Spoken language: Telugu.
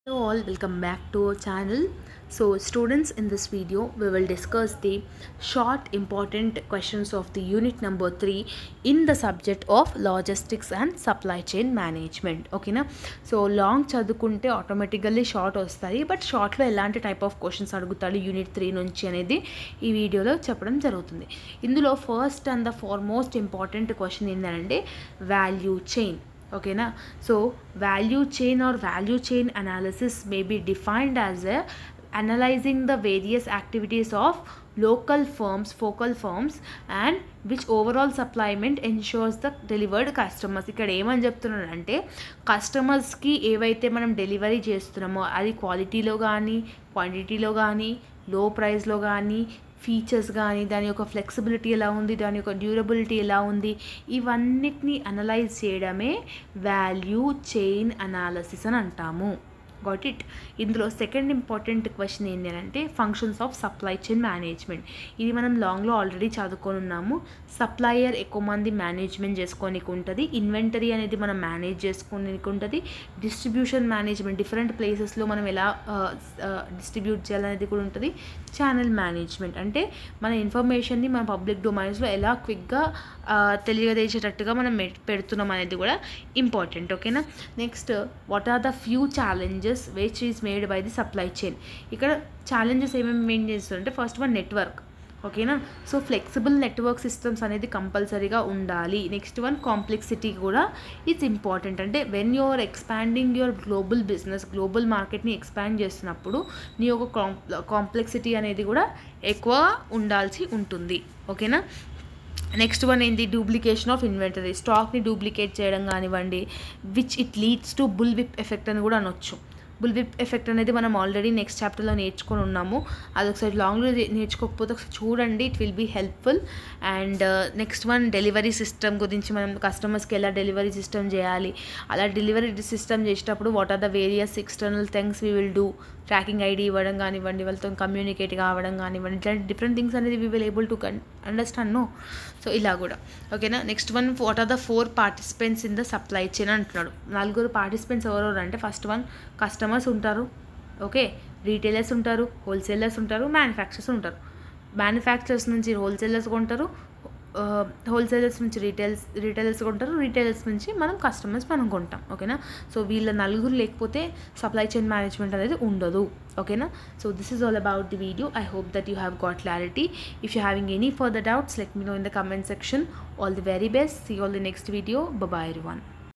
Hello all, welcome back to our channel. So students, in this video we will discuss the short important questions of the unit number 3 in the subject of logistics and supply chain management. Okay na? So long chadukunte automatically short vastayi, but short lo elanti type of questions adugutadu unit 3 nunchi anedi ee video lo cheppడం జరుగుతుంది. ఇందులో first and the foremost important question ఏంటంటే value chain. Okay na? So value chain or value chain analysis may be defined as analyzing the various activities of local firms, focal firms, and which overall supplyment ensures the delivered customers. ఇక్కడ ఏమని చెప్తున్నానంటే కస్టమర్స్కి ఏవైతే మనం డెలివరీ చేస్తున్నామో అది క్వాలిటీలో కానీ క్వాంటిటీలో కానీ లో ప్రైస్లో కానీ ఫీచర్స్ కానీ దాని యొక్క ఫ్లెక్సిబిలిటీ ఎలా ఉంది, దాని యొక్క డ్యూరబిలిటీ ఎలా ఉంది, ఇవన్నిటిని అనలైజ్ చేయడమే వాల్యూ చైన్ అనాలిసిస్ అని అంటాము. Got it. ఇందులో సెకండ్ ఇంపార్టెంట్ క్వశ్చన్ ఏంటి అంటే functions of supply chain management. ఇది మనం లాంగ్లో ఆల్రెడీ చదువుకొని ఉన్నాము. సప్లయర్ ఎక్కువ మంది మేనేజ్మెంట్ చేసుకోనికి ఉంటుంది, ఇన్వెంటరీ అనేది మనం మేనేజ్ చేసుకోనికి ఉంటుంది, డిస్ట్రిబ్యూషన్ మేనేజ్మెంట్ డిఫరెంట్ ప్లేసెస్లో మనం ఎలా డిస్ట్రిబ్యూట్ చేయాలనేది కూడా ఉంటుంది, ఛానల్ మేనేజ్మెంట్ అంటే మన ఇన్ఫర్మేషన్ని మన పబ్లిక్ డొమైన్స్లో ఎలా క్విక్గా తెలియజేసేటట్టుగా మనం పెడుతున్నాం అనేది కూడా ఇంపార్టెంట్. ఓకేనా. Next, what are the few challenges which is made by the supply chain. ఇక్కడ ఛాలెంజెస్ ఏమేమి మెయిన్ చేస్తుంటే ఫస్ట్ వన్ నెట్వర్క్. ఓకేనా. సో ఫ్లెక్సిబుల్ నెట్వర్క్ సిస్టమ్స్ అనేది కంపల్సరీగా ఉండాలి. నెక్స్ట్ వన్ కాంప్లెక్సిటీ కూడా ఇట్స్ ఇంపార్టెంట్. అంటే when you are expanding your global business, global మార్కెట్ని ఎక్స్పాండ్ చేస్తున్నప్పుడు నీ యొక్క కాంప్లెక్సిటీ అనేది కూడా ఎక్కువ ఉండాల్సి ఉంటుంది. ఓకేనా. నెక్స్ట్ వన్ ఏంటి, డూప్లికేషన్ ఆఫ్ ఇన్వెంటరీ. స్టాక్ని డూప్లికేట్ చేయడం కానివ్వండి, which it leads to bull whip effect అని కూడా అనొచ్చు. బుల్ విప్ ఎఫెక్ట్ అనేది మనం ఆల్రెడీ నెక్స్ట్ చాప్టర్లో నేర్చుకొని ఉన్నాము. అది ఒకసారి లాంగ్లో నేర్చుకోకపోతే ఒకసారి చూడండి, it will be helpful. And next one delivery system గురించి, మనం కస్టమర్స్కి ఎలా డెలివరీ సిస్టమ్ చేయాలి, అలా డెలివరీ సిస్టమ్ చేసేటప్పుడు what are the various external things we will do, tracking ID ఇవ్వడం కానివ్వండి, వాళ్ళతో కమ్యూనికేట్ కావడం కానివ్వండి, ఇట్లాంటి డిఫరెంట్ థింగ్స్ అనేది we will able to understand. No. So ఇలా కూడా. ఓకేనా. Next one, what are the 4 participants in the supply chain అంటున్నాడు. 4 పార్టిసిపెంట్స్ ఎవరెవరు అంటే ఫస్ట్ వన్ కస్టమర్స్ ఉంటారు, ఓకే, రీటైలర్స్ ఉంటారు, హోల్సేలర్స్ ఉంటారు, మ్యానుఫ్యాక్చరర్స్ ఉంటారు. మ్యానుఫ్యాక్చరర్స్ నుంచి హోల్సేలర్స్ కొంటారు, హోల్సేలర్స్ నుంచి రీటైలర్స్ కొంటారు, రీటైలర్స్ నుంచి మనం కస్టమర్స్ మనం కొంటాం. ఓకేనా. సో వీళ్ళ 4 లేకపోతే సప్లై చైన్ మేనేజ్మెంట్ అనేది ఉండదు. ఓకేనా. So this is all about the video. I hope that you have got clarity. If you having any further doubts, let me know in the comment section. All the very best. See all the next video. Bye bye everyone.